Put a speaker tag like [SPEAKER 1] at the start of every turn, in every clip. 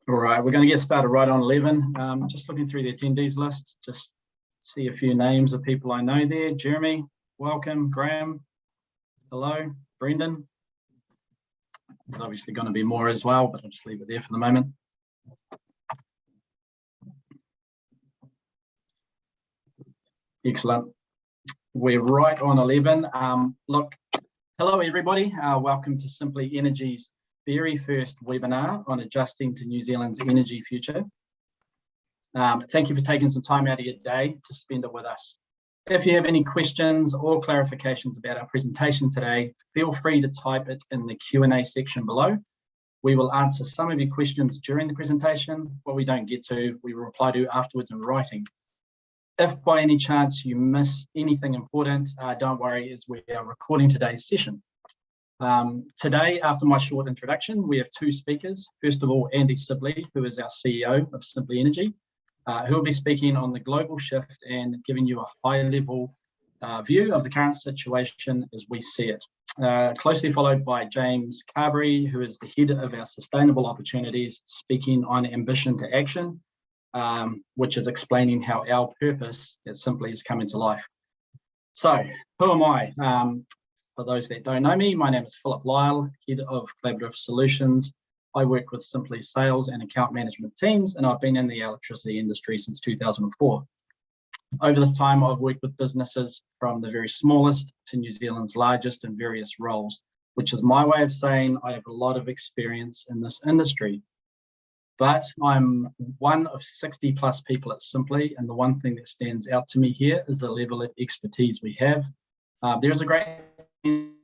[SPEAKER 1] All right, we're going to get started right on 11. Just looking through the attendees list, just see a few names of people I know there. Jeremy, welcome. Graham, hello. Brendan, there's obviously going to be more as well, but I'll just leave it there for the moment. Excellent. We're right on 11. Look, hello everybody. Welcome to Sibley Energy's very first webinar on adjusting to New Zealand's energy future. Thank you for taking some time out of your day to spend it with us. If you have any questions or clarifications about our presentation today, feel free to type it in the Q&A section below. We will answer some of your questions during the presentation. What we don't get to, we will reply to afterwards in writing. If by any chance you miss anything important, don't worry, as we are recording today's session. Today, after my short introduction, we have two speakers. First of all, Andy Sibley, who is our CEO of Sibley Energy, who will be speaking on the global shift and giving you a high-level view of the current situation as we see it. Closely followed by James Carberry, who is the head of our sustainable opportunities, speaking on ambition to action, which is explaining how our purpose at Sibley has come into life. So, who am I? For those that don't know me, my name is Philip Lyle, Head of Collaborative Solutions. I work with Sibley's sales and account management teams, and I've been in the electricity industry since 2004. Over this time, I've worked with businesses from the very smallest to New Zealand's largest in various roles, which is my way of saying I have a lot of experience in this industry. But I'm one of 60 plus people at Sibley, and the one thing that stands out to me here is the level of expertise we have. There's a great room.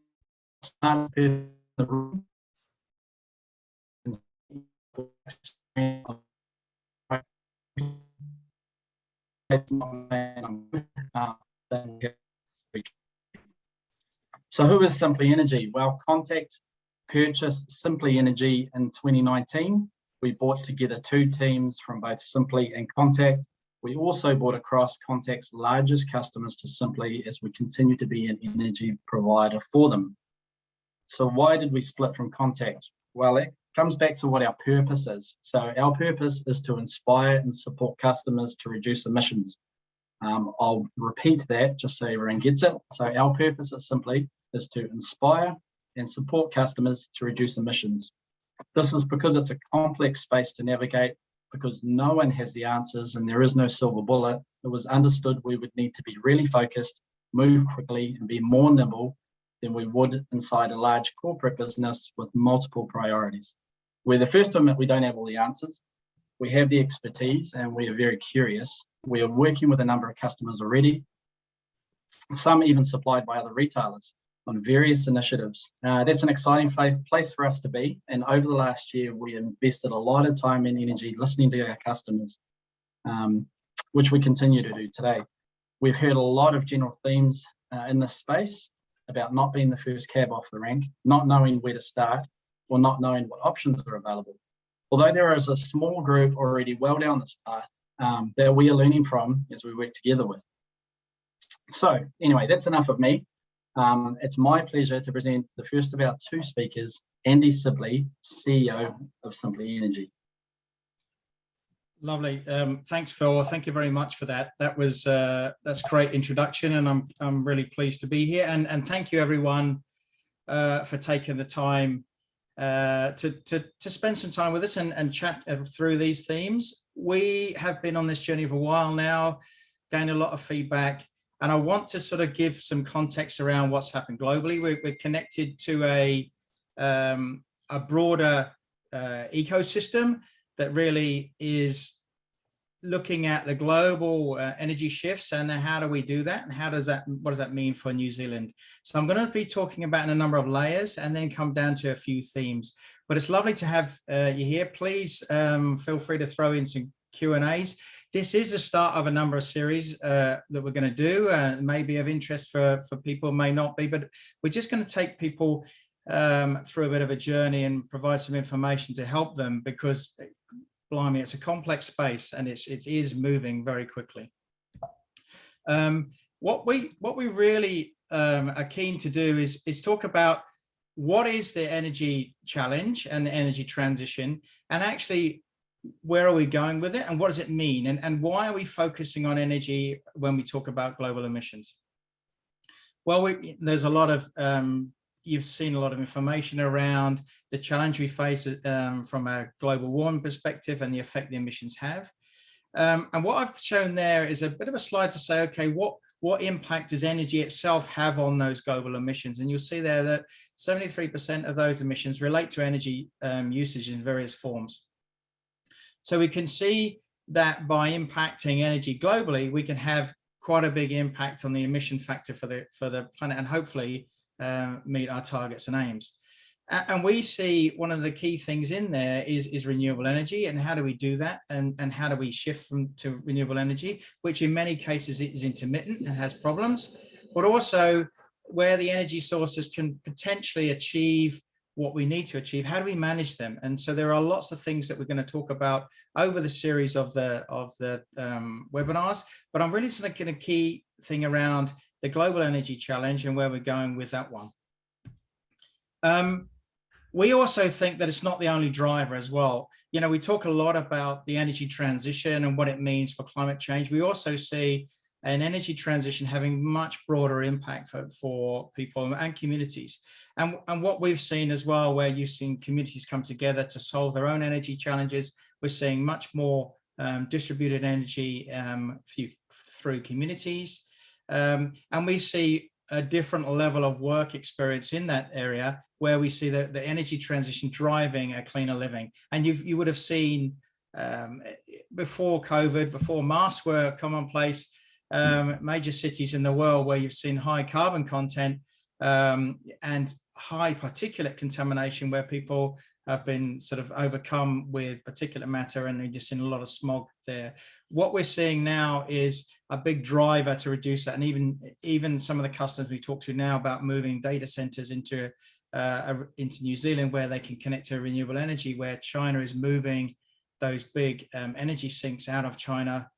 [SPEAKER 1] So who is Sibley Energy? Well, Contact purchased Sibley Energy in 2019. We brought together two teams from both Sibley and Contact. We also brought across Contact's largest customers to Sibley as we continue to be an energy provider for them. So why did we split from Contact? Well, it comes back to what our purpose is. So our purpose is to inspire and support customers to reduce emissions. I'll repeat that just so everyone gets it. So our purpose at Sibley is to inspire and support customers to reduce emissions. This is because it's a complex space to navigate, because no one has the answers and there is no silver bullet. It was understood we would need to be really focused, move quickly, and be more nimble than we would inside a large corporate business with multiple priorities. We're the first to admit we don't have all the answers. We have the expertise and we are very curious. We are working with a number of customers already, some even supplied by other retailers on various initiatives. That's an exciting place for us to be. And over the last year, we invested a lot of time and energy listening to our customers, which we continue to do today. We've heard a lot of general themes in this space about not being the first cab off the rank, not knowing where to start, or not knowing what options are available. Although there is a small group already well down this path that we are learning from as we work together with. So anyway, that's enough of me. It's my pleasure to present the first of our two speakers, Andy Sibley, CEO of Sibley Energy.
[SPEAKER 2] Lovely. Thanks, Phil. Thank you very much for that. That's a great introduction, and I'm really pleased to be here. And thank you, everyone, for taking the time to spend some time with us and chat through these themes. We have been on this journey for a while now, gained a lot of feedback, and I want to sort of give some context around what's happened globally. We're connected to a broader ecosystem that really is looking at the global energy shifts and how do we do that, and what does that mean for New Zealand. So I'm going to be talking about in a number of layers and then come down to a few themes. But it's lovely to have you here. Please feel free to throw in some Q&As. This is the start of a number of series that we're going to do. May be of interest for people, may not be, but we're just going to take people through a bit of a journey and provide some information to help them, because blimey, it's a complex space and it is moving very quickly. What we really are keen to do is talk about what is the energy challenge and the energy transition, and actually where are we going with it, and what does it mean, and why are we focusing on energy when we talk about global emissions? Well, there's a lot of you've seen a lot of information around the challenge we face from a global warming perspective and the effect the emissions have. And what I've shown there is a bit of a slide to say, okay, what impact does energy itself have on those global emissions? And you'll see there that 73% of those emissions relate to energy usage in various forms. So we can see that by impacting energy globally, we can have quite a big impact on the emission factor for the planet, and hopefully meet our targets and aims. And we see one of the key things in there is renewable energy, and how do we do that, and how do we shift to renewable energy, which in many cases is intermittent and has problems, but also where the energy sources can potentially achieve what we need to achieve. How do we manage them? And so there are lots of things that we're going to talk about over the series of the webinars, but I'm really sort of going to key thing around the global energy challenge and where we're going with that one. We also think that it's not the only driver as well. You know, we talk a lot about the energy transition and what it means for climate change. We also see an energy transition having much broader impact for people and communities. And what we've seen as well, where you've seen communities come together to solve their own energy challenges, we're seeing much more distributed energy through communities. And we see a different level of work experience in that area, where we see the energy transition driving a cleaner living. And you would have seen before COVID, before masks were commonplace, major cities in the world where you've seen high carbon content and high particulate contamination, where people have been sort of overcome with particulate matter, and we've just seen a lot of smog there. What we're seeing now is a big driver to reduce that, and even some of the customers we talk to now about moving data centers into New Zealand, where they can connect to renewable energy, where China is moving those big energy sinks out of China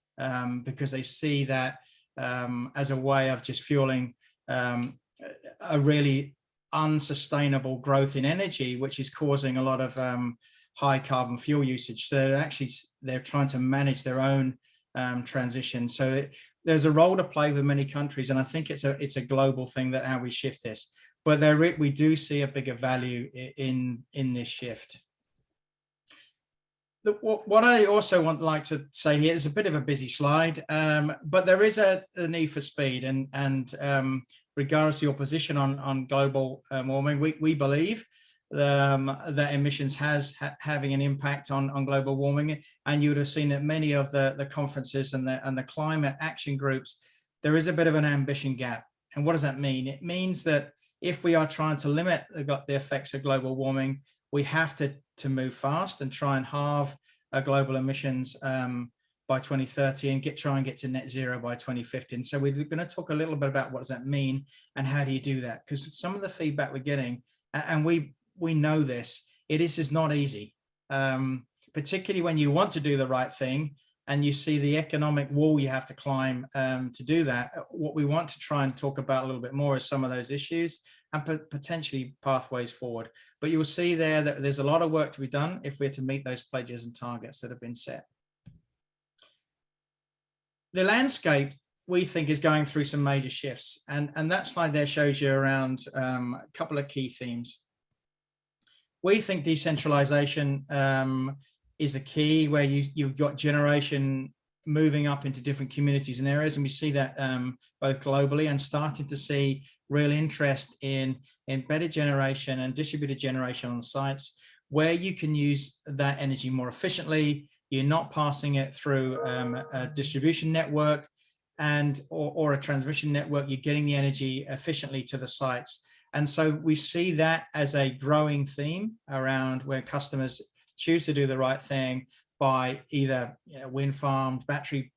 [SPEAKER 2] because they see that as a way of just fueling a really unsustainable growth in energy, which is causing a lot of high carbon fuel usage. So they're trying to manage their own transition. So there's a role to play with many countries, and I think it's a global thing, that how we shift this. But we do see a bigger value in this shift. What I also like to say here is a bit of a busy slide, but there is a need for speed, and regardless of your position on global warming, we believe that emissions having an impact on global warming. And you would have seen that many of the conferences and the climate action groups, there is a bit of an ambition gap. And what does that mean? It means that if we are trying to limit the effects of global warming, we have to move fast and try and halve global emissions by 2030 and try and get to net zero by 2050. And so we're going to talk a little bit about what does that mean and how do you do that? Because some of the feedback we're getting, and we know this, it is not easy, particularly when you want to do the right thing and you see the economic wall you have to climb to do that. What we want to try and talk about a little bit more is some of those issues and potentially pathways forward. But you'll see there that there's a lot of work to be done if we're to meet those pledges and targets that have been set. The landscape, we think, is going through some major shifts. And that slide there shows you around a couple of key themes. We think decentralization is the key, where you've got generation moving up into different communities and areas. And we see that both globally, and starting to see real interest in embedded generation and distributed generation on sites where you can use that energy more efficiently. You're not passing it through a distribution network or a transmission network. You're getting the energy efficiently to the sites. And so we see that as a growing theme around where customers choose to do the right thing by either wind farms, battery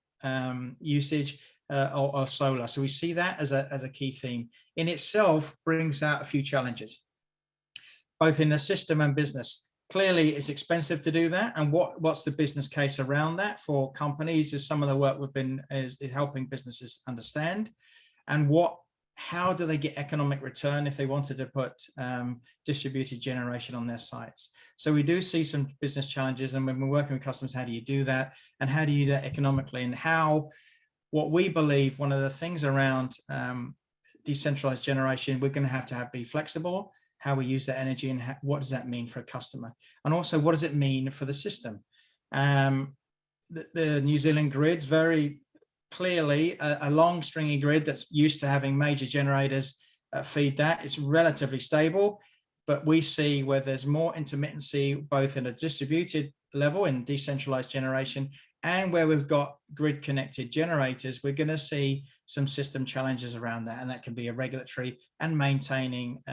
[SPEAKER 2] usage, or solar. So we see that as a key theme. In itself brings out a few challenges, both in the system and business. Clearly, it's expensive to do that. And what's the business case around that for companies is some of the work we've been is helping businesses understand. And what how do they get economic return if they wanted to put distributed generation on their sites? So we do see some business challenges, and when we're working with customers, how do you do that, and how do you do that economically, and how, what we believe, one of the things around decentralized generation, we're going to have be flexible, how we use that energy, and what does that mean for a customer, and also what does it mean for the system. The New Zealand grid's very clearly a long stringy grid that's used to having major generators feed that. It's relatively stable, but we see where there's more intermittency, both in a distributed level in decentralized generation, and where we've got grid connected generators, we're going to see some system challenges around that. And that can be a regulatory and maintaining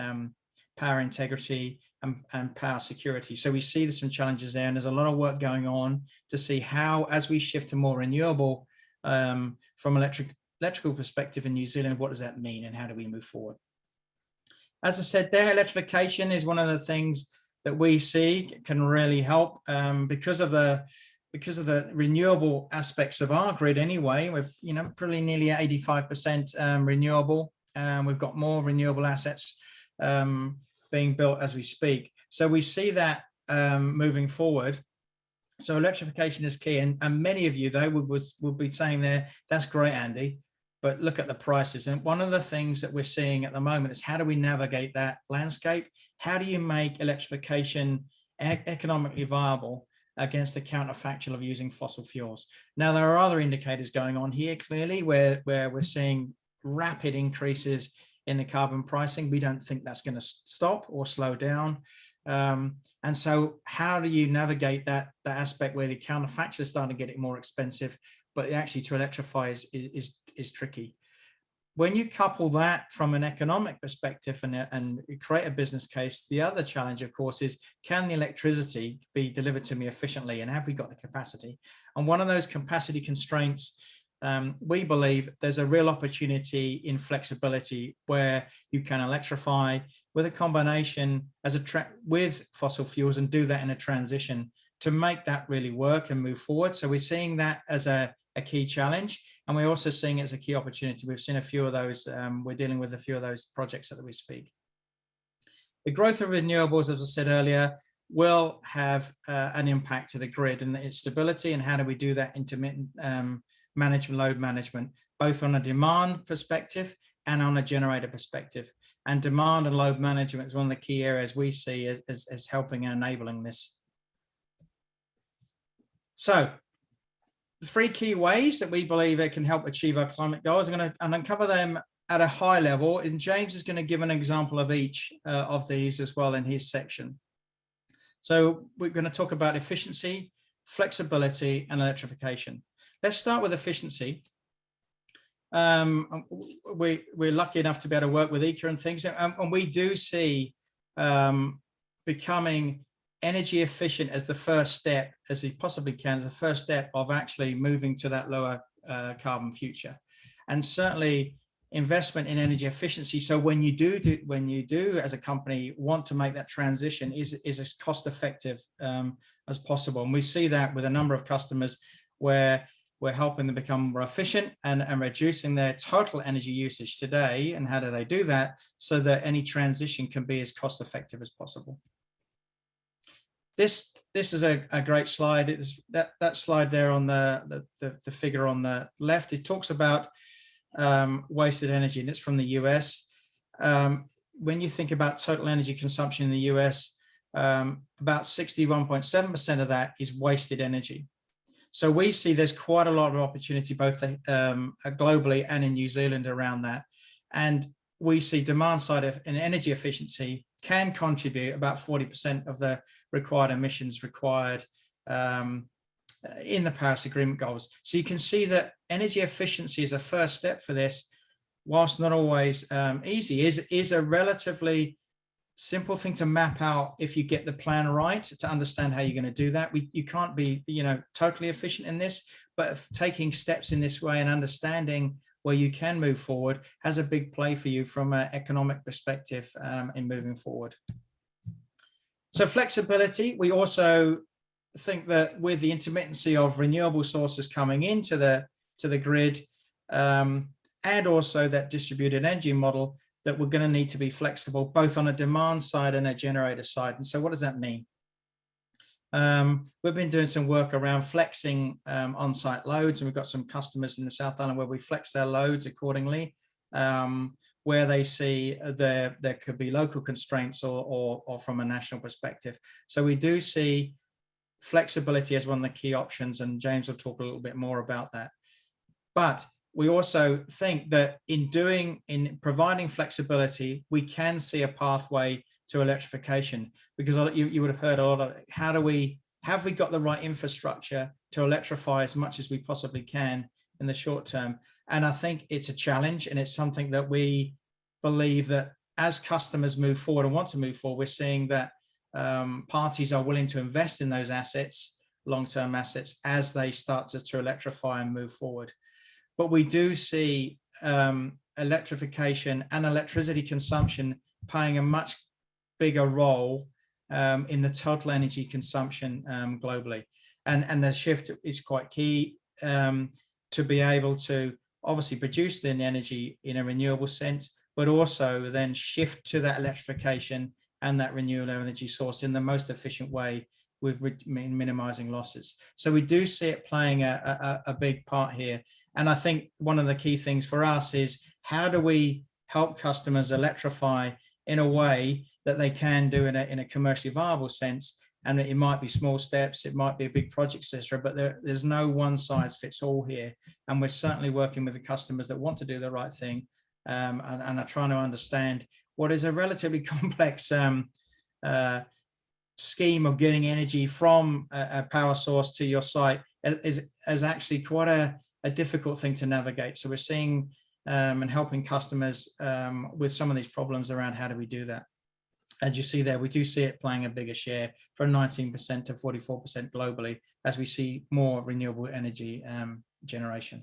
[SPEAKER 2] power integrity and power security. So we see there's some challenges there, and there's a lot of work going on to see how, as we shift to more renewable from electrical perspective in New Zealand, what does that mean and how do we move forward? As I said there, electrification is one of the things that we see can really help because of the renewable aspects of our grid anyway. We're probably nearly 85% renewable, and we've got more renewable assets being built as we speak. So we see that moving forward. So electrification is key, and many of you though will be saying there, that's great, Andy, but look at the prices. And one of the things that we're seeing at the moment is how do we navigate that landscape? How do you make electrification economically viable against the counterfactual of using fossil fuels? Now, there are other indicators going on here, clearly, where we're seeing rapid increases in the carbon pricing. We don't think that's going to stop or slow down. And so how do you navigate that aspect where the counterfactual is starting to get it more expensive, but actually to electrify is tricky. When you couple that from an economic perspective and create a business case, the other challenge, of course, is can the electricity be delivered to me efficiently, and have we got the capacity? And one of those capacity constraints, we believe there's a real opportunity in flexibility where you can electrify with a combination with fossil fuels and do that in a transition to make that really work and move forward. So we're seeing that as a key challenge, and we're also seeing it as a key opportunity. We've seen a few of those, we're dealing with a few of those projects that we speak. The growth of renewables, as I said earlier, will have an impact to the grid and its stability, and how do we do that intermittent load management, both on a demand perspective and on a generator perspective. And demand and load management is one of the key areas we see as helping and enabling this. So, the three key ways that we believe it can help achieve our climate goals. I'm going to uncover them at a high level, and James is going to give an example of each of these as well in his section. So we're going to talk about efficiency, flexibility, and electrification. Let's start with efficiency. We're lucky enough to be able to work with ECA and things, and we do see becoming energy efficient as the first step, as he possibly can, as the first step of actually moving to that lower carbon future. And certainly investment in energy efficiency, so when you do as a company want to make that transition, is as cost effective as possible. And we see that with a number of customers where we're helping them become more efficient and reducing their total energy usage today. And how do they do that so that any transition can be as cost effective as possible? This is a great slide. It's that slide there on the figure on the left. It talks about wasted energy, and it's from the US. When you think about total energy consumption in the US, about 61.7% of that is wasted energy. So we see there's quite a lot of opportunity both globally and in New Zealand around that. And we see demand side of an energy efficiency can contribute about 40% of the required emissions required in the Paris Agreement goals. So you can see that energy efficiency is a first step for this, whilst not always easy, is a relatively simple thing to map out if you get the plan right to understand how you're going to do that. You can't be, totally efficient in this, but taking steps in this way and understanding where you can move forward has a big play for you from an economic perspective in moving forward. So flexibility, we also think that with the intermittency of renewable sources coming into the grid, and also that distributed energy model, that we're going to need to be flexible both on a demand side and a generator side. And so what does that mean? We've been doing some work around flexing on-site loads, and we've got some customers in the South Island where we flex their loads accordingly, where they see there could be local constraints or from a national perspective. So we do see flexibility as one of the key options, and James will talk a little bit more about that. But we also think that in providing flexibility, we can see a pathway to electrification, because you would have heard a lot of, have we got the right infrastructure to electrify as much as we possibly can in the short term? And I think it's a challenge, and it's something that we believe that as customers move forward and want to move forward, we're seeing that parties are willing to invest in those assets, long-term assets, as they start to electrify and move forward. But we do see electrification and electricity consumption playing a much bigger role in the total energy consumption globally. And the shift is quite key to be able to obviously produce the energy in a renewable sense, but also then shift to that electrification and that renewable energy source in the most efficient way with minimizing losses. So we do see it playing a big part here. And I think one of the key things for us is, how do we help customers electrify in a way that they can do in a commercially viable sense? And it might be small steps, it might be a big project, etc. But there's no one size fits all here. And we're certainly working with the customers that want to do the right thing and are trying to understand what is a relatively complex scheme of getting energy from a power source to your site is actually quite a difficult thing to navigate. So we're seeing and helping customers with some of these problems around how do we do that. As you see there, we do see it playing a bigger share, from 19% to 44% globally, as we see more renewable energy generation.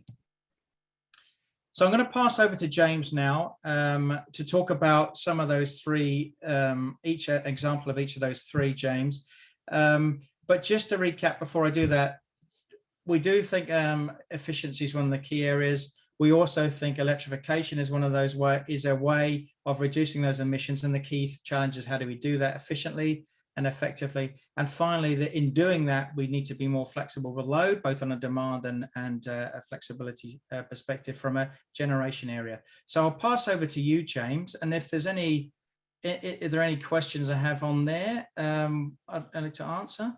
[SPEAKER 2] So I'm going to pass over to James now to talk about some of those three, each example of each of those three, James. But just to recap before I do that, we do think efficiency is one of the key areas. We also think electrification is one of those is a way of reducing those emissions, and the key challenge is, how do we do that efficiently and effectively? And finally, in doing that, we need to be more flexible with load, both on a demand and a flexibility perspective from a generation area. So I'll pass over to you, James, and if there's any, are there any questions I have on there I'd like to answer?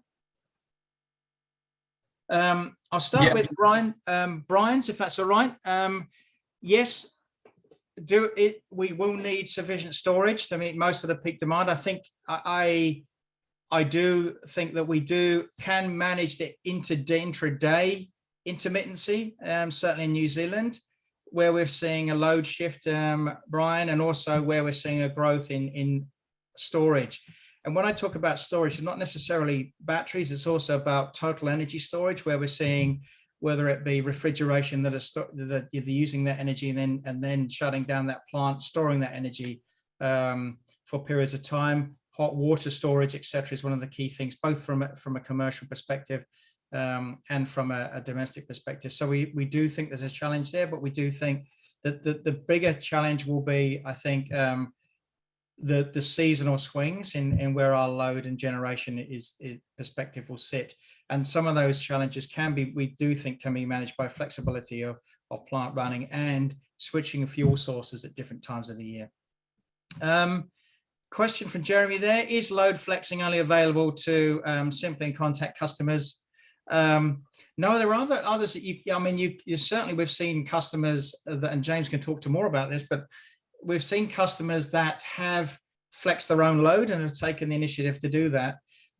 [SPEAKER 2] I'll start with Brian. Brian's, if that's all right. Yes, we will need sufficient storage to meet most of the peak demand. I think I do think that we can manage the intraday intermittency, certainly in New Zealand, where we're seeing a load shift, Brian, and also where we're seeing a growth in storage. And when I talk about storage, it's not necessarily batteries, it's also about total energy storage, where we're seeing, whether it be refrigeration that you're using that energy and then shutting down that plant, storing that energy for periods of time. Hot water storage, etc., is one of the key things, both from a commercial perspective and from a domestic perspective. So we do think there's a challenge there, but we do think that the bigger challenge will be, I think, the seasonal swings in where our load and generation perspective will sit. And some of those challenges we do think can be managed by flexibility of plant running and switching fuel sources at different times of the year. Question from Jeremy there: is load flexing only available to Sibley and Contact customers? No, there are others that you certainly, we've seen customers that, and James can talk to more about this, but we've seen customers that have flexed their own load and have taken the initiative to do that.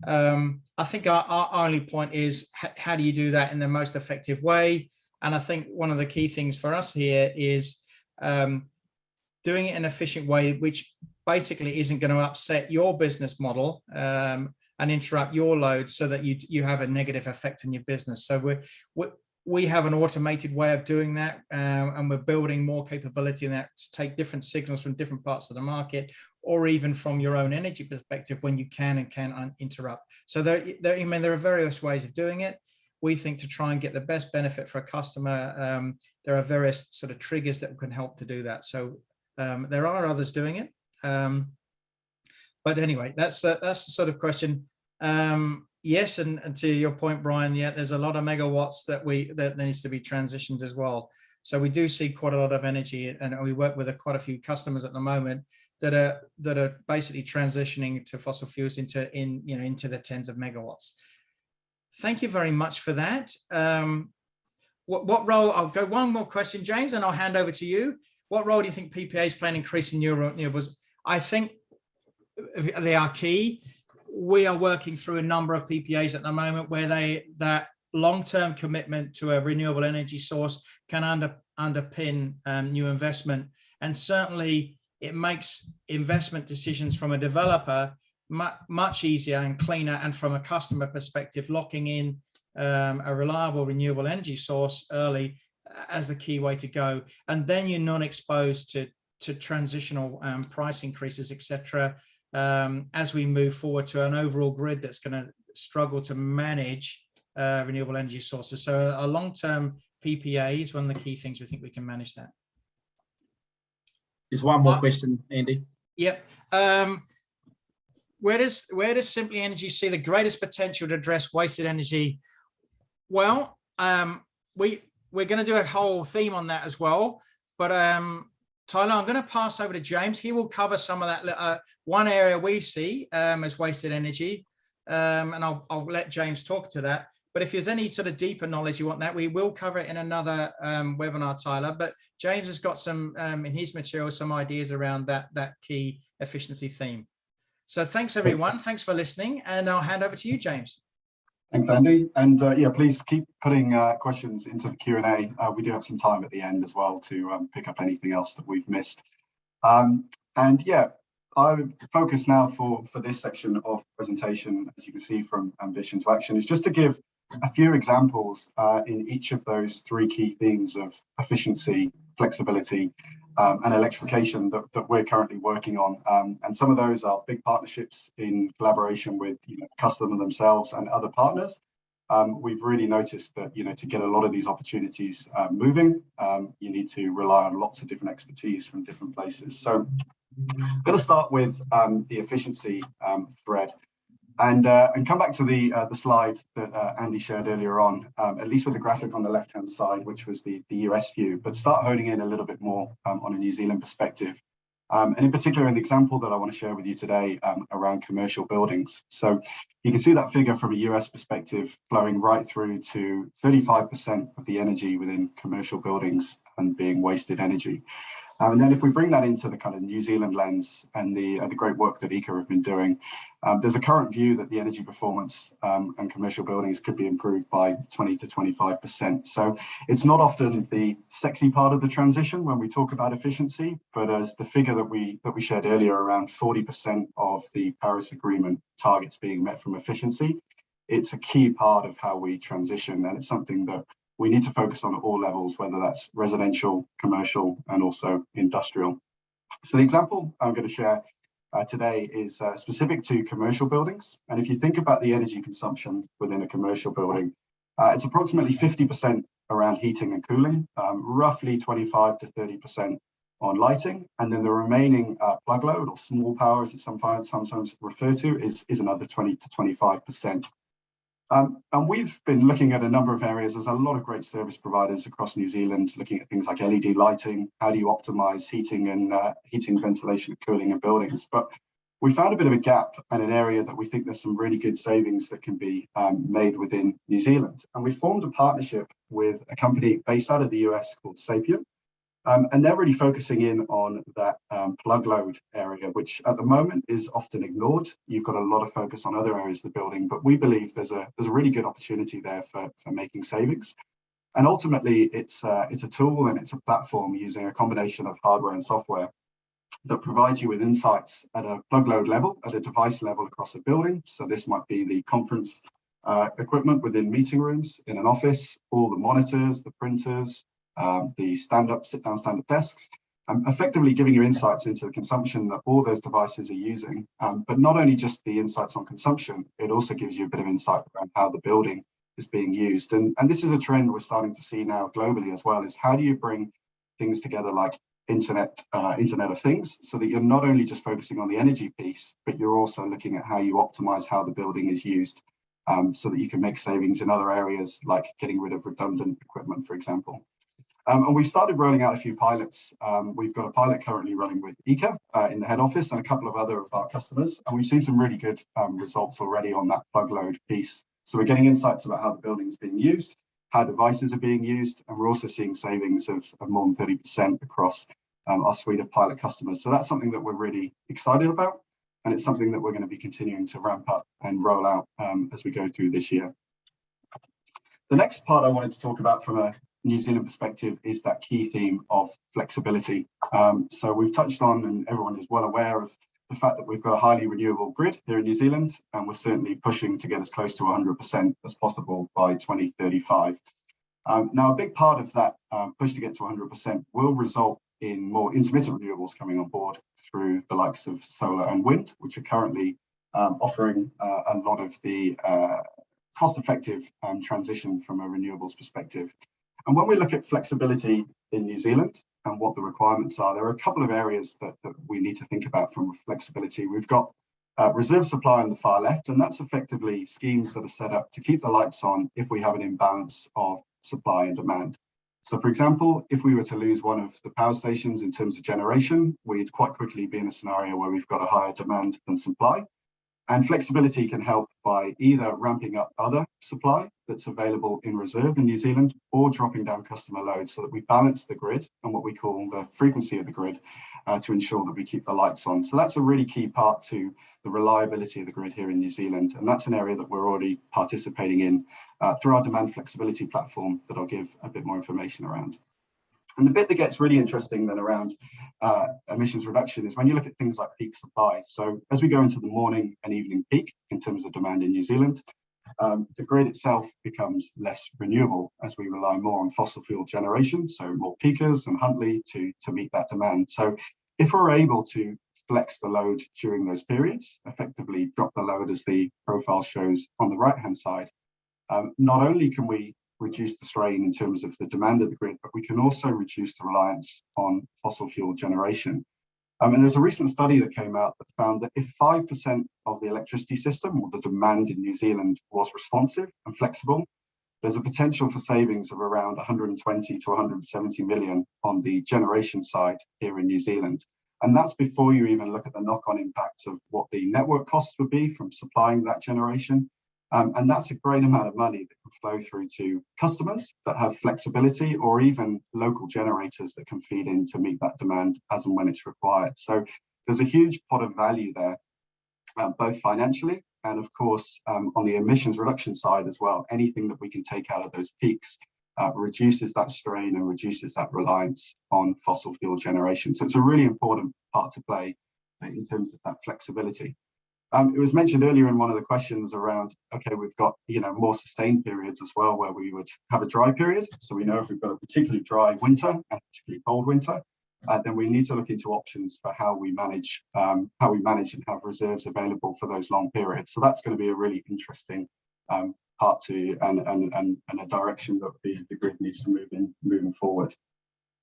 [SPEAKER 2] I think our only point is, how do you do that in the most effective way? And I think one of the key things for us here is doing it in an efficient way, which basically isn't going to upset your business model and interrupt your load, so that you have a negative effect on your business. So we have an automated way of doing that, and we're building more capability in that to take different signals from different parts of the market, or even from your own energy perspective, when you can and can't interrupt. So there are various ways of doing it. we think to try and get the best benefit for a customer, there are various sort of triggers that can help to do that. So there are others doing it. But anyway, that's the sort of question. Yes, and to your point, Brian, yeah, there's a lot of megawatts that needs to be transitioned as well. So we do see quite a lot of energy, and we work with quite a few customers at the moment that are basically transitioning to fossil fuels into the tens of megawatts. Thank you very much for that. What role? I'll go one more question, James, and I'll hand over to you. What role do you think PPAs play in increasing renewables? I think they are key. We are working through a number of PPAs at the moment where that long-term commitment to a renewable energy source can underpin new investment, and certainly it makes investment decisions from a developer much easier and cleaner, and from a customer perspective, locking in a reliable renewable energy source early as the key way to go, and then you're not exposed to transitional price increases, etc. As we move forward to an overall grid that's going to struggle to manage renewable energy sources. So a long-term PPA is one of the key things we think we can manage that.
[SPEAKER 1] There's one more question, Andy.
[SPEAKER 2] Yep. Where does Sibley Energy see the greatest potential to address wasted energy? Well, we're going to do a whole theme on that as well. But Tyler, I'm going to pass over to James. He will cover some of that. One area we see as wasted energy, and I'll let James talk to that. But if there's any sort of deeper knowledge you want that, we will cover it in another webinar, Tyler. But James has got some, in his material, some ideas around that key efficiency theme. So thanks, everyone. Thanks for listening. And I'll hand over to you, James.
[SPEAKER 3] Thanks, Andy. And yeah, please keep putting questions into the Q&A. We do have some time at the end as well to pick up anything else that we've missed. And yeah, I would focus now for this section of the presentation, as you can see from ambition to action, is just to give a few examples in each of those three key themes of efficiency, flexibility, and electrification that we're currently working on. And some of those are big partnerships in collaboration with customer themselves and other partners. We've really noticed that to get a lot of these opportunities moving, you need to rely on lots of different expertise from different places. So I'm going to start with the efficiency thread. And come back to the slide that Andy shared earlier on, at least with the graphic on the left-hand side, which was the US view, but start honing in a little bit more on a New Zealand perspective. And in particular, an example that I want to share with you today around commercial buildings. So you can see that figure from a US perspective flowing right through to 35% of the energy within commercial buildings and being wasted energy. And then if we bring that into the kind of New Zealand lens and the great work that ECA have been doing, there's a current view that the energy performance and commercial buildings could be improved by 20 to 25%. So it's not often the sexy part of the transition when we talk about efficiency, but as the figure that we shared earlier, around 40% of the Paris Agreement targets being met from efficiency, it's a key part of how we transition, and it's something that we need to focus on at all levels, whether that's residential, commercial, and also industrial. So the example I'm going to share today is specific to commercial buildings. And if you think about the energy consumption within a commercial building, it's approximately 50% around heating and cooling, roughly 25 to 30% on lighting. And then the remaining plug load, or small power, as it's sometimes referred to, is another 20 to 25%. And we've been looking at a number of areas. There's a lot of great service providers across New Zealand looking at things like LED lighting. How do you optimize heating, ventilation, and cooling in buildings? But we found a bit of a gap and an area that we think there's some really good savings that can be made within New Zealand. And we formed a partnership with a company based out of the US called Sapient. And they're really focusing in on that plug load area, which at the moment is often ignored. You've got a lot of focus on other areas of the building, but we believe there's a really good opportunity there for making savings. And ultimately, it's a tool and it's a platform using a combination of hardware and software that provides you with insights at a plug load level, at a device level across a building. So this might be the conference equipment within meeting rooms in an office, all the monitors, the printers, the stand-up, sit-down, stand-up desks, effectively giving you insights into the consumption that all those devices are using. But not only just the insights on consumption, it also gives you a bit of insight around how the building is being used. And this is a trend we're starting to see now globally as well, is how do you bring things together like Internet of Things, so that you're not only just focusing on the energy piece, but you're also looking at how you optimize how the building is used, so that you can make savings in other areas, like getting rid of redundant equipment, for example. And we've started rolling out a few pilots. We've got a pilot currently running with ECA in the head office and a couple of other of our customers, and we've seen some really good results already on that plug load piece. So we're getting insights about how the building is being used, how devices are being used, and we're also seeing savings of more than 30% across our suite of pilot customers. So that's something that we're really excited about, and it's something that we're going to be continuing to ramp up and roll out as we go through this year. The next part I wanted to talk about from a New Zealand perspective is that key theme of flexibility. So we've touched on, and everyone is well aware of the fact that we've got a highly renewable grid here in New Zealand, and we're certainly pushing to get as close to 100% as possible by 2035. Now, a big part of that push to get to 100% will result in more intermittent renewables coming on board through the likes of solar and wind, which are currently offering a lot of the cost-effective transition from a renewables perspective. And when we look at flexibility in New Zealand and what the requirements are, there are a couple of areas that we need to think about from flexibility. We've got reserve supply on the far left, and that's effectively schemes that are set up to keep the lights on if we have an imbalance of supply and demand. So, for example, if we were to lose one of the power stations in terms of generation, we'd quite quickly be in a scenario where we've got a higher demand than supply. And flexibility can help by either ramping up other supply that's available in reserve in New Zealand, or dropping down customer load so that we balance the grid and what we call the frequency of the grid to ensure that we keep the lights on. So that's a really key part to the reliability of the grid here in New Zealand. And that's an area that we're already participating in through our demand flexibility platform that I'll give a bit more information around. And the bit that gets really interesting then around emissions reduction is when you look at things like peak supply. So as we go into the morning and evening peak in terms of demand in New Zealand, the grid itself becomes less renewable as we rely more on fossil fuel generation, so more peakers and Huntly to meet that demand. So if we're able to flex the load during those periods, effectively drop the load as the profile shows on the right-hand side, not only can we reduce the strain in terms of the demand of the grid, but we can also reduce the reliance on fossil fuel generation. And there's a recent study that came out that found that if 5% of the electricity system or the demand in New Zealand was responsive and flexible, there's a potential for savings of around 120 to 170 million on the generation side here in New Zealand. And that's before you even look at the knock-on impacts of what the network costs would be from supplying that generation. And that's a great amount of money that can flow through to customers that have flexibility, or even local generators that can feed in to meet that demand as and when it's required. So there's a huge pot of value there, both financially and of course on the emissions reduction side as well. Anything that we can take out of those peaks reduces that strain and reduces that reliance on fossil fuel generation. So it's a really important part to play in terms of that flexibility. It was mentioned earlier in one of the questions around, okay, we've got more sustained periods as well where we would have a dry period. So we know if we've got a particularly dry winter and a particularly cold winter, then we need to look into options for how we manage and have reserves available for those long periods. So that's going to be a really interesting part to and a direction that the grid needs to move in moving forward.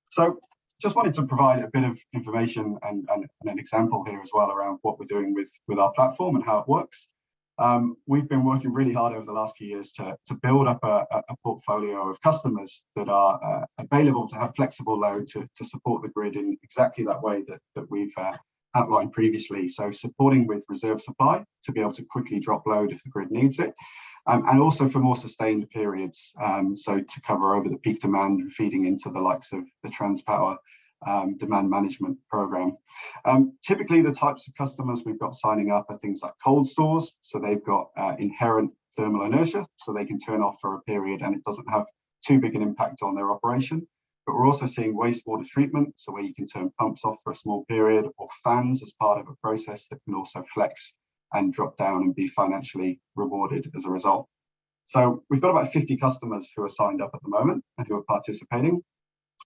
[SPEAKER 3] So just wanted to provide a bit of information and an example here as well around what we're doing with our platform and how it works. We've been working really hard over the last few years to build up a portfolio of customers that are available to have flexible load to support the grid in exactly that way that we've outlined previously. So supporting with reserve supply to be able to quickly drop load if the grid needs it. And also for more sustained periods, so to cover over the peak demand and feeding into the likes of the Transpower demand management program. Typically, the types of customers we've got signing up are things like cold stores. So they've got inherent thermal inertia, so they can turn off for a period and it doesn't have too big an impact on their operation. But we're also seeing wastewater treatment, so where you can turn pumps off for a small period, or fans as part of a process that can also flex and drop down and be financially rewarded as a result. So we've got about 50 customers who are signed up at the moment and who are participating.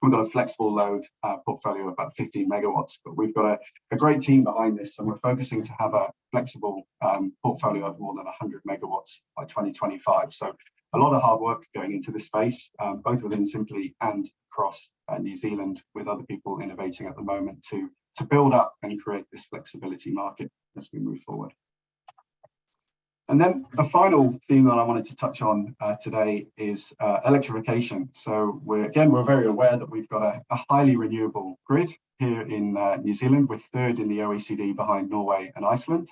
[SPEAKER 3] We've got a flexible load portfolio of about 15 megawatts, but we've got a great team behind this, and we're focusing to have a flexible portfolio of more than 100 megawatts by 2025. So a lot of hard work going into this space, both within Sibley and across New Zealand, with other people innovating at the moment to build up and create this flexibility market as we move forward. And then the final theme that I wanted to touch on today is electrification. So we're very aware that we've got a highly renewable grid here in New Zealand. We're third in the OECD behind Norway and Iceland.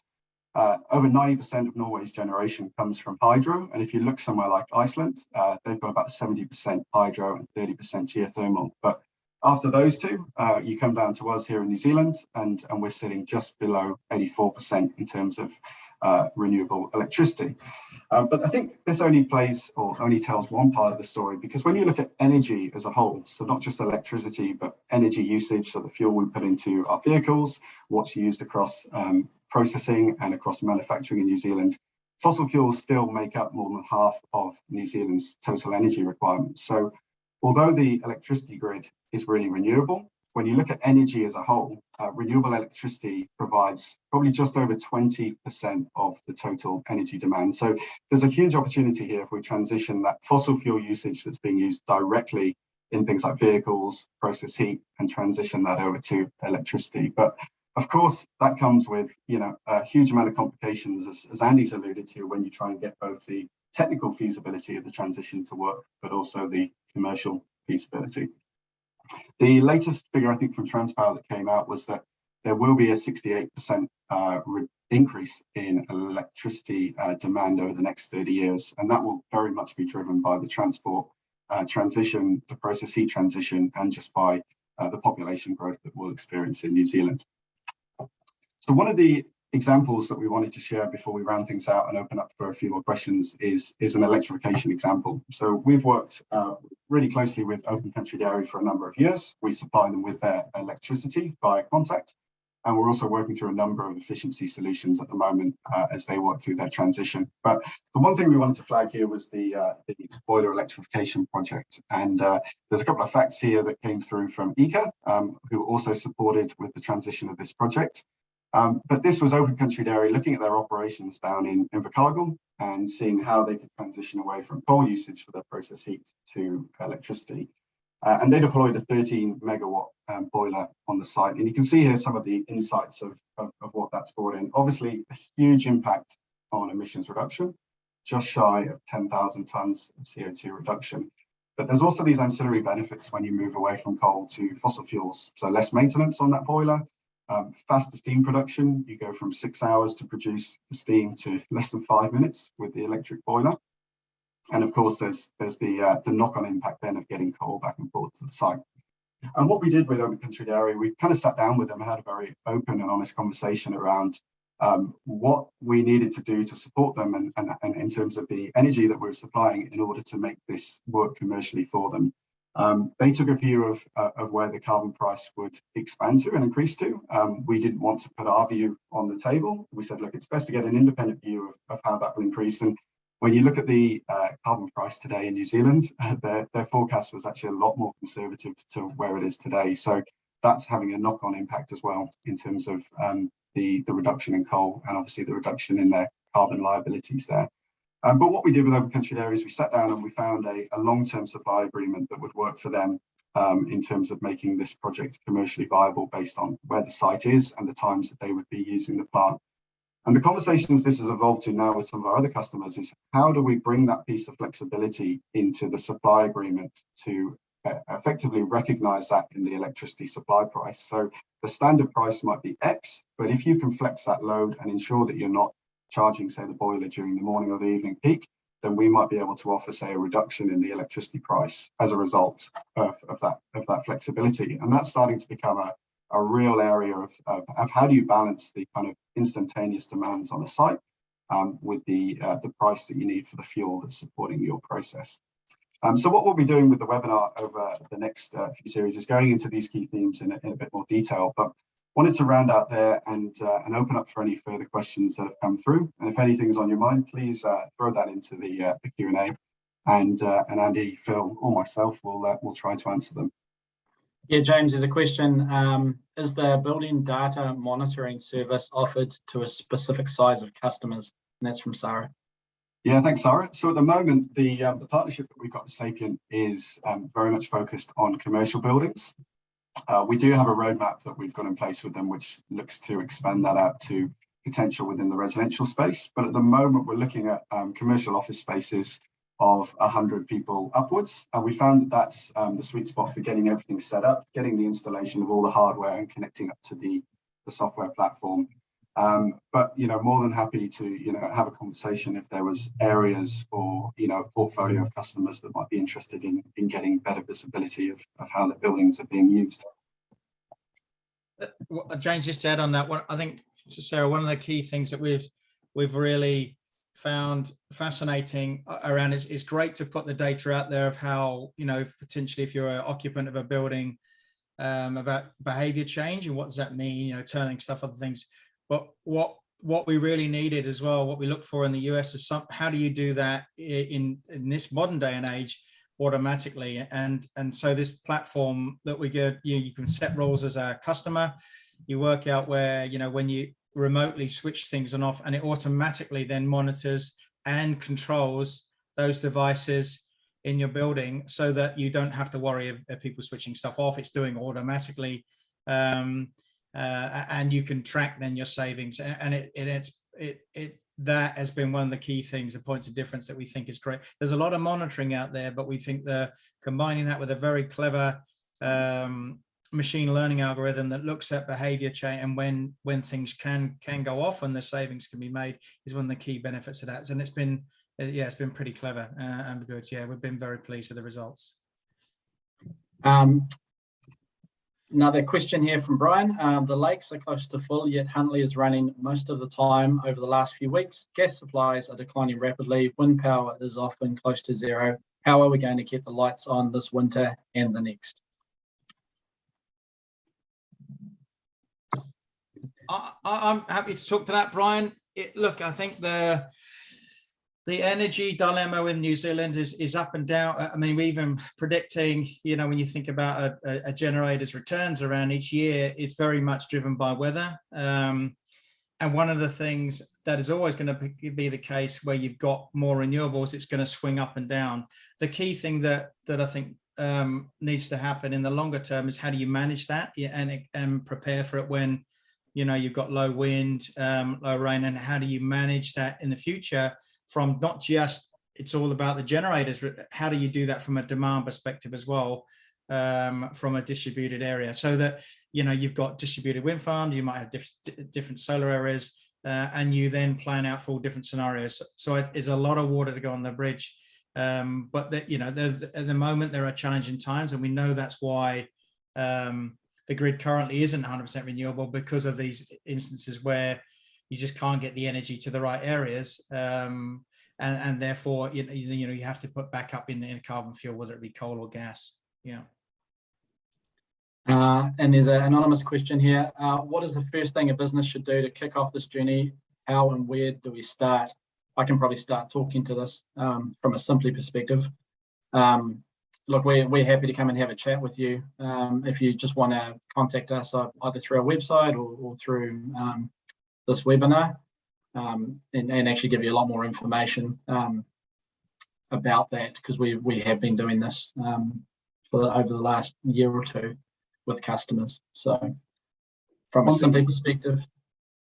[SPEAKER 3] Over 90% of Norway's generation comes from hydro. And if you look somewhere like Iceland, they've got about 70% hydro and 30% geothermal. But after those two, you come down to us here in New Zealand, and we're sitting just below 84% in terms of renewable electricity. But I think this only tells one part of the story, because when you look at energy as a whole, so not just electricity, but energy usage, so the fuel we put into our vehicles, what's used across processing and across manufacturing in New Zealand, fossil fuels still make up more than half of New Zealand's total energy requirements. So although the electricity grid is really renewable, when you look at energy as a whole, renewable electricity provides probably just over 20% of the total energy demand. So there's a huge opportunity here if we transition that fossil fuel usage that's being used directly in things like vehicles, process heat, and transition that over to electricity. But of course, that comes with a huge amount of complications, as Andy's alluded to, when you try and get both the technical feasibility of the transition to work, but also the commercial feasibility. The latest figure, I think, from Transpower that came out was that there will be a 68% increase in electricity demand over the next 30 years. And that will very much be driven by the transport transition, the process heat transition, and just by the population growth that we'll experience in New Zealand. So one of the examples that we wanted to share before we round things out and open up for a few more questions is an electrification example. So we've worked really closely with Open Country Dairy for a number of years. We supply them with their electricity via Contact, and we're also working through a number of efficiency solutions at the moment as they work through their transition. But the one thing we wanted to flag here was the boiler electrification project. And there's a couple of facts here that came through from ECA, who also supported with the transition of this project. But this was Open Country Dairy looking at their operations down in Invercargill and seeing how they could transition away from coal usage for their process heat to electricity. And they deployed a 13 megawatt boiler on the site. And you can see here some of the insights of what that's brought in. Obviously, a huge impact on emissions reduction, just shy of 10,000 tonnes of CO2 reduction. But there's also these ancillary benefits when you move away from coal to fossil fuels. So less maintenance on that boiler. Faster steam production, you go from 6 hours to produce the steam to less than 5 minutes with the electric boiler. And of course, there's the knock-on impact then of getting coal back and forth to the site. And what we did with Open Country Dairy, we kind of sat down with them and had a very open and honest conversation around what we needed to do to support them and in terms of the energy that we're supplying in order to make this work commercially for them. They took a view of where the carbon price would expand to and increase to. We didn't want to put our view on the table. We said, look, it's best to get an independent view of how that will increase. And when you look at the carbon price today in New Zealand, their forecast was actually a lot more conservative to where it is today. So that's having a knock-on impact as well in terms of the reduction in coal and obviously the reduction in their carbon liabilities there. But what we did with Open Country Dairy is we sat down and we found a long-term supply agreement that would work for them in terms of making this project commercially viable based on where the site is and the times that they would be using the plant. And the conversations this has evolved to now with some of our other customers is how do we bring that piece of flexibility into the supply agreement to effectively recognize that in the electricity supply price. So the standard price might be X, but if you can flex that load and ensure that you're not charging, say, the boiler during the morning or the evening peak, then we might be able to offer, say, a reduction in the electricity price as a result of that flexibility. And that's starting to become a real area of how do you balance the kind of instantaneous demands on a site with the price that you need for the fuel that's supporting your process. So what we'll be doing with the webinar over the next few series is going into these key themes in a bit more detail, but wanted to round out there and open up for any further questions that have come through. And if anything's on your mind, please throw that into the Q&A, and Andy, Phil, or myself will try to answer them.
[SPEAKER 1] Yeah, James, there's a question. Is the building data monitoring service offered to a specific size of customers? And that's from Sarah.
[SPEAKER 3] Yeah, thanks, Sarah. So at the moment, the partnership that we've got with Sapient is very much focused on commercial buildings. We do have a roadmap that we've got in place with them, which looks to expand that out to potential within the residential space. But at the moment, we're looking at commercial office spaces of 100 people upwards. And we found that that's the sweet spot for getting everything set up, getting the installation of all the hardware and connecting up to the software platform. But, more than happy to, have a conversation if there was areas or, a portfolio of customers that might be interested in getting better visibility of how the buildings are being used.
[SPEAKER 2] James, just to add on that, I think, Sarah, one of the key things that we've really found fascinating around is great to put the data out there of how, potentially if you're an occupant of a building, about behavior change and what does that mean, turning stuff, other things. But what we really needed as well, what we look for in the US is how do you do that in this modern day and age automatically? And so this platform that we get, you can set roles as a customer, you work out where, when you remotely switch things on off, and it automatically then monitors and controls those devices in your building so that you don't have to worry of people switching stuff off. It's doing automatically. And you can track then your savings, and that has been one of the key things, the points of difference that we think is great. There's a lot of monitoring out there, but we think combining that with a very clever machine learning algorithm that looks at behavior change and when things can go off and the savings can be made is one of the key benefits of that. And it's been pretty clever and good. Yeah, we've been very pleased with the results.
[SPEAKER 1] Another question here from Brian. The lakes are close to full, yet Huntley is running most of the time over the last few weeks. Gas supplies are declining rapidly. Wind power is often close to zero. How are we going to keep the lights on this winter and the next?
[SPEAKER 2] I'm happy to talk to that, Brian. Look, I think the energy dilemma in New Zealand is up and down. I mean, we're even predicting, when you think about a generator's returns around each year, it's very much driven by weather. And one of the things that is always going to be the case where you've got more renewables, it's going to swing up and down. The key thing that I think needs to happen in the longer term is how do you manage that and prepare for it when, you've got low wind, low rain, and how do you manage that in the future? From not just, it's all about the generators, but how do you do that from a demand perspective as well, from a distributed area, so that, you've got distributed wind farms, you might have different solar areas, and you then plan out for all different scenarios. So it's a lot of water to go on the bridge. But at the moment, there are challenging times, and we know that's why the grid currently isn't 100% renewable, because of these instances where you just can't get the energy to the right areas, and therefore you have to put back up in the carbon fuel, whether it be coal or gas. Yeah.
[SPEAKER 1] And there's an anonymous question here. What is the first thing a business should do to kick off this journey? How and where do we start? I can probably start talking to this from a Sibley perspective. Look, we're happy to come and have a chat with you. If you just want to contact us either through our website or through this webinar, and actually give you a lot more information about that, because we have been doing this over the last year or two with customers. So from a Sibley perspective.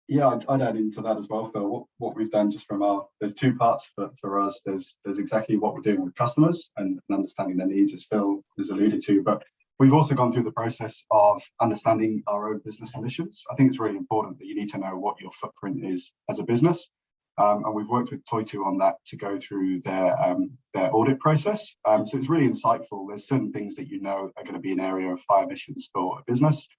[SPEAKER 3] Yeah, I'd add into that as well, Phil. What we've done just there's two parts for us. There's exactly what we're doing with customers and understanding their needs, as Phil has alluded to, but we've also gone through the process of understanding our own business emissions. I think it's really important that you need to know what your footprint is as a business. And we've worked with Toitu on that to go through their audit process. So it's really insightful. There's certain things that are going to be an area of high emissions for a business.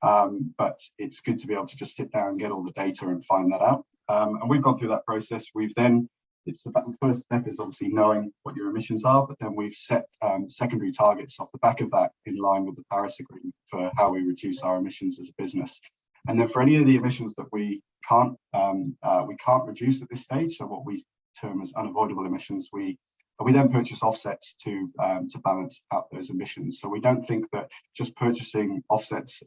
[SPEAKER 3] But it's good to be able to just sit down and get all the data and find that out. And we've gone through that process. The first step is obviously knowing what your emissions are, but then we've set secondary targets off the back of that in line with the Paris Agreement for how we reduce our emissions as a business. And then for any of the emissions that we can't reduce at this stage, so what we term as unavoidable emissions, we then purchase offsets to balance out those emissions. So we don't think that just purchasing offsets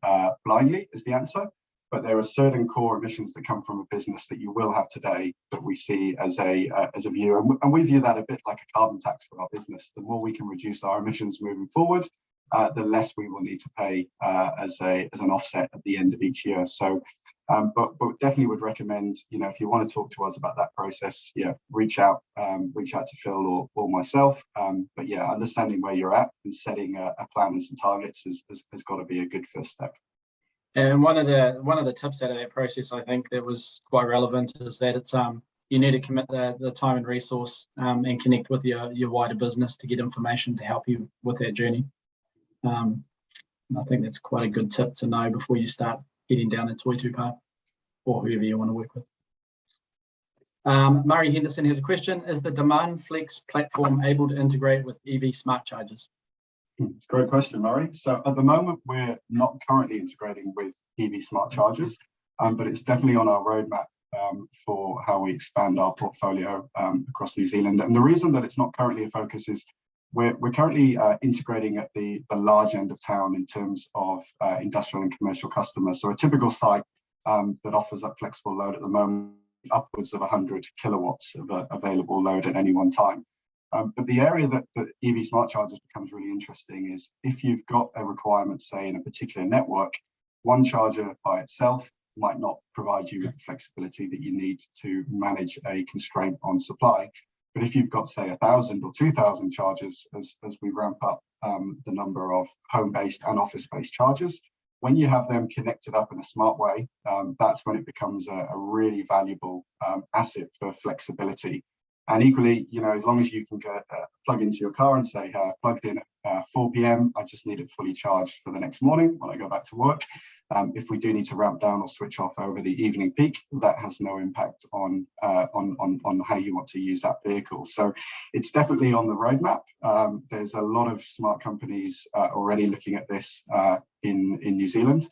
[SPEAKER 3] blindly is the answer. but there are certain core emissions that come from a business that you will have today that we see as a view, and we view that a bit like a carbon tax for our business. The more we can reduce our emissions moving forward, the less we will need to pay as an offset at the end of each year. So, but definitely would recommend, if you want to talk to us about that process, reach out to Phil or myself. But yeah, understanding where you're at and setting a plan and some targets has got to be a good first step.
[SPEAKER 1] And one of the tips out of that process, I think, that was quite relevant is that it's you need to commit the time and resource and connect with your wider business to get information to help you with that journey. And I think that's quite a good tip to know before you start heading down the Toitu path, or whoever you want to work with. Murray Henderson has a question: is the Demand Flex platform able to integrate with EV smart chargers?
[SPEAKER 3] Great question, Murray. So at the moment, we're not currently integrating with EV smart chargers, but it's definitely on our roadmap for how we expand our portfolio across New Zealand. And the reason that it's not currently a focus is we're currently integrating at the large end of town in terms of industrial and commercial customers. So a typical site that offers up flexible load at the moment, upwards of 100 kilowatts of available load at any one time. But the area that EV smart chargers becomes really interesting is if you've got a requirement, say, in a particular network, one charger by itself might not provide you with the flexibility that you need to manage a constraint on supply. But if you've got, say, 1,000 or 2,000 chargers, as we ramp up the number of home-based and office-based chargers, when you have them connected up in a smart way, that's when it becomes a really valuable asset for flexibility. And equally, as long as you can plug into your car and say, plugged in at 4 p.m, I just need it fully charged for the next morning when I go back to work. If we do need to ramp down or switch off over the evening peak, that has no impact on how you want to use that vehicle. So it's definitely on the roadmap. There's a lot of smart companies already looking at this in New Zealand.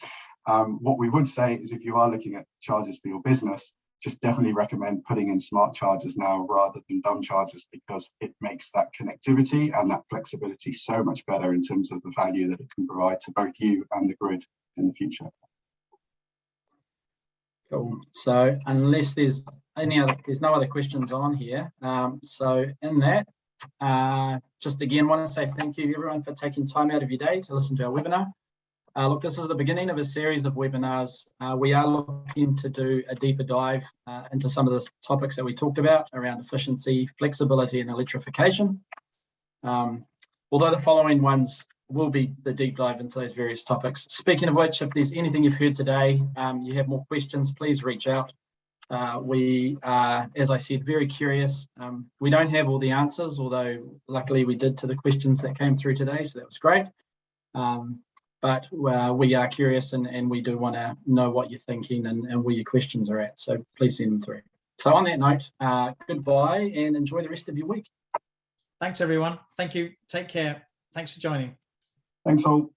[SPEAKER 3] What we would say is if you are looking at chargers for your business, just definitely recommend putting in smart chargers now rather than dumb chargers, because it makes that connectivity and that flexibility so much better in terms of the value that it can provide to both you and the grid in the future.
[SPEAKER 1] Cool. So unless there's no other questions on here. So in that, just again want to say thank you everyone for taking time out of your day to listen to our webinar. Look, this is the beginning of a series of webinars. We are looking to do a deeper dive into some of the topics that we talked about around efficiency, flexibility, and electrification. Although the following ones will be the deep dive into those various topics. Speaking of which, if there's anything you've heard today, you have more questions, please reach out. We are, as I said, very curious. We don't have all the answers, although luckily we did to the questions that came through today, so that was great. But we are curious and we do want to know what you're thinking and where your questions are at. So please send them through. So on that note, goodbye and enjoy the rest of your week.
[SPEAKER 2] Thanks, everyone. Thank you. Take care. Thanks for joining.
[SPEAKER 3] Thanks all.